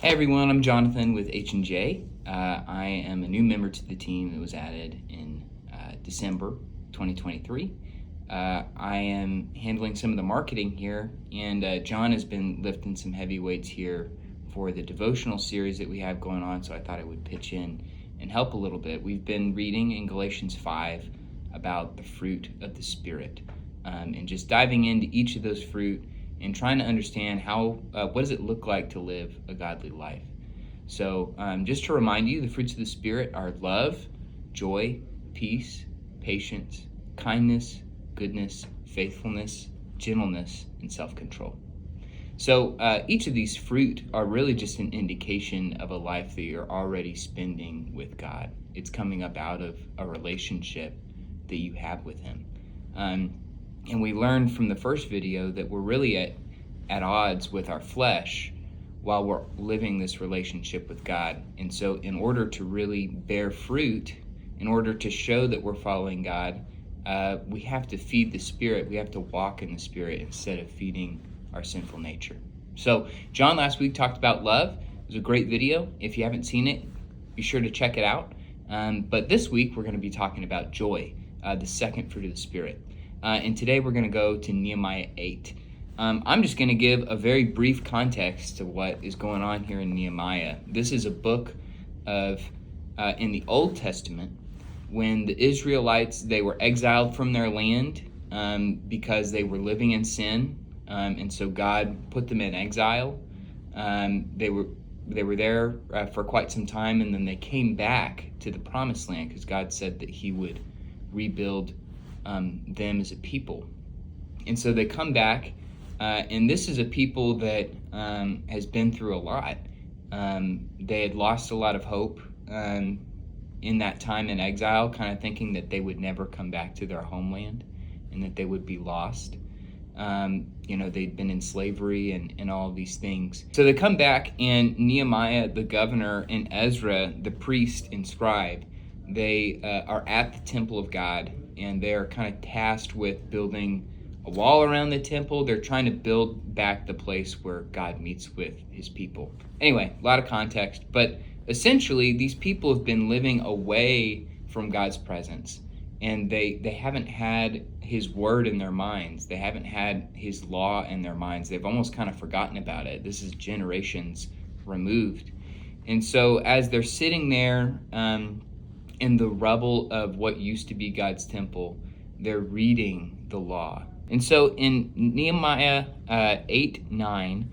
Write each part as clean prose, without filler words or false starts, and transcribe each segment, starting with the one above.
Hey everyone, I'm Jonathan with H&J. I am a new member to the team that was added in December 2023. I am handling some of the marketing here, and John has been lifting some heavy weights here for the devotional series that we have going on, so I thought I would pitch in and help a little bit. We've been reading in Galatians 5 about the fruit of the Spirit, and just diving into each of those fruit and trying to understand what does it look like to live a godly life. So just to remind you, the fruits of the Spirit are love, joy, peace, patience, kindness, goodness, faithfulness, gentleness, and self-control. So each of these fruit are really just an indication of a life that you're already spending with God. It's coming up out of a relationship that you have with Him. And we learned from the first video that we're really at odds with our flesh while we're living this relationship with God. And so in order to really bear fruit, in order to show that we're following God, we have to feed the Spirit. We have to walk in the Spirit instead of feeding our sinful nature. So John last week talked about love. It was a great video. If you haven't seen it, be sure to check it out. But this week we're going to be talking about joy, the second fruit of the Spirit. And today we're going to go to Nehemiah 8. I'm just going to give a very brief context to what is going on here in Nehemiah. This is a book of in the Old Testament when the Israelites, they were exiled from their land because they were living in sin. And so God put them in exile. They were there for quite some time, and then they came back to the Promised Land because God said that He would rebuild them as a people. And so they come back, and this is a people that has been through a lot. They had lost a lot of hope in that time in exile, kind of thinking that they would never come back to their homeland and that they would be lost. They'd been in slavery and all of these things. So they come back, and Nehemiah, the governor, and Ezra, the priest and scribe, they are at the temple of God, and they're kind of tasked with building a wall around the temple. They're trying to build back the place where God meets with His people. Anyway, a lot of context, but essentially these people have been living away from God's presence, and they haven't had His word in their minds. They haven't had His law in their minds. They've almost kind of forgotten about it. This is generations removed. And so as they're sitting there in the rubble of what used to be God's temple, they're reading the law. And so in Nehemiah 8:9,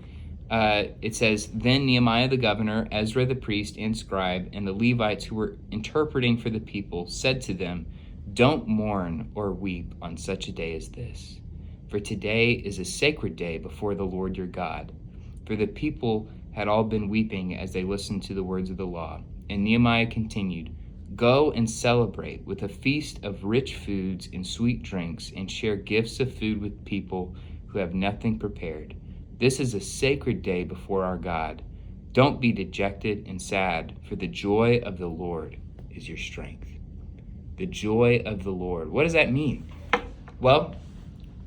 it says, "Then Nehemiah the governor, Ezra the priest and scribe, and the Levites who were interpreting for the people said to them, 'Don't mourn or weep on such a day as this, for today is a sacred day before the Lord your God.' For the people had all been weeping as they listened to the words of the law. And Nehemiah continued, 'Go and celebrate with a feast of rich foods and sweet drinks, and share gifts of food with people who have nothing prepared. This is a sacred day before our God. Don't be dejected and sad, for the joy of the Lord is your strength.'" The joy of the Lord. What does that mean? Well,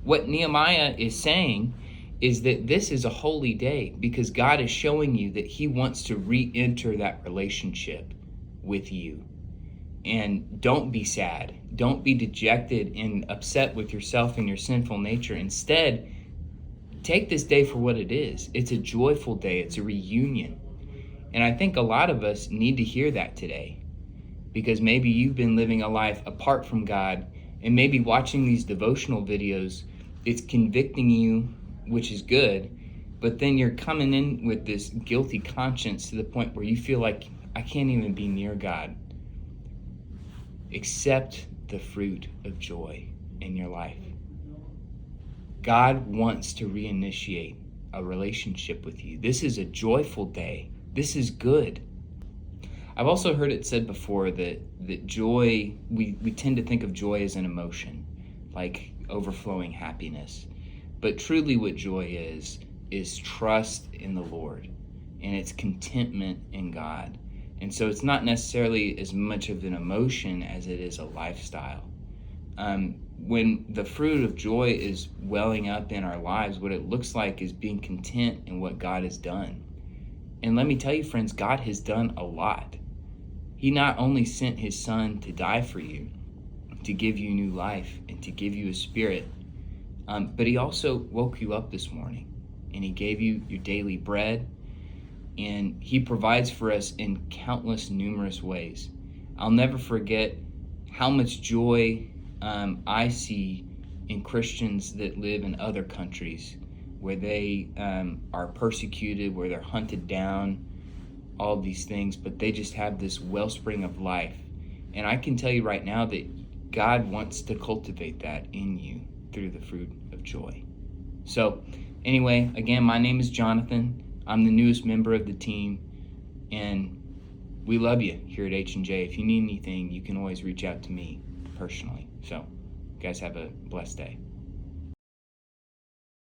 what Nehemiah is saying is that this is a holy day because God is showing you that He wants to re-enter that relationship with you. And don't be sad. Don't be dejected and upset with yourself and your sinful nature. Instead, take this day for what it is. It's a joyful day. It's a reunion. And I think a lot of us need to hear that today, because maybe you've been living a life apart from God, and maybe watching these devotional videos, it's convicting you, which is good, but then you're coming in with this guilty conscience to the point where you feel like, I can't even be near God. Accept the fruit of joy in your life. God wants to reinitiate a relationship with you. This is a joyful day. This is good. I've also heard it said before that joy, we tend to think of joy as an emotion, like overflowing happiness. But truly what joy is trust in the Lord, and it's contentment in God. And so it's not necessarily as much of an emotion as it is a lifestyle. When the fruit of joy is welling up in our lives, what it looks like is being content in what God has done. And let me tell you, friends, God has done a lot. He not only sent his son to die for you, to give you new life and to give you a spirit, but he also woke you up this morning and he gave you your daily bread, and he provides for us in countless, numerous ways. I'll never forget how much joy I see in Christians that live in other countries where they are persecuted, where they're hunted down, all these things, but they just have this wellspring of life. And I can tell you right now that God wants to cultivate that in you through the fruit of joy. So anyway, again, my name is Jonathan. I'm the newest member of the team, and we love you here at H&J. If you need anything, you can always reach out to me personally. So you guys have a blessed day.